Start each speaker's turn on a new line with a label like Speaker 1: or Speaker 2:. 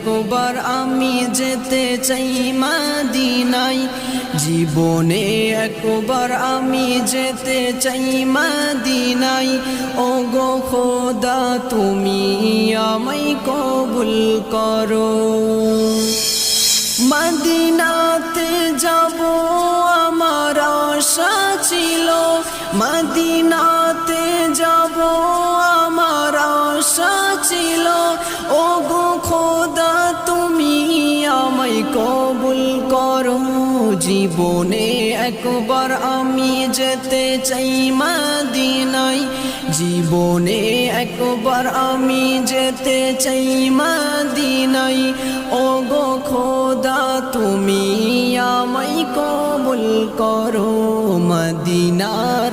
Speaker 1: একবার আমি যেতে চাই মদিনায় জীবনে একবার আমি যেতে চাই মদিনায় ওগো খোদা তুমি আমায় কবুল করো মদিনাতে যাব আমার আশা ছিল মদিনাতে যাব আমার আশা ছিল ওগো খোদা তুমি আমায় কবুল করো জীবনে একবার আমি যেতে চাই মদিনায় জীবনে একবার আমি যেতে চাই মদিনায় ওগো খোদা তুমি আমায় কবুল করো মদিনার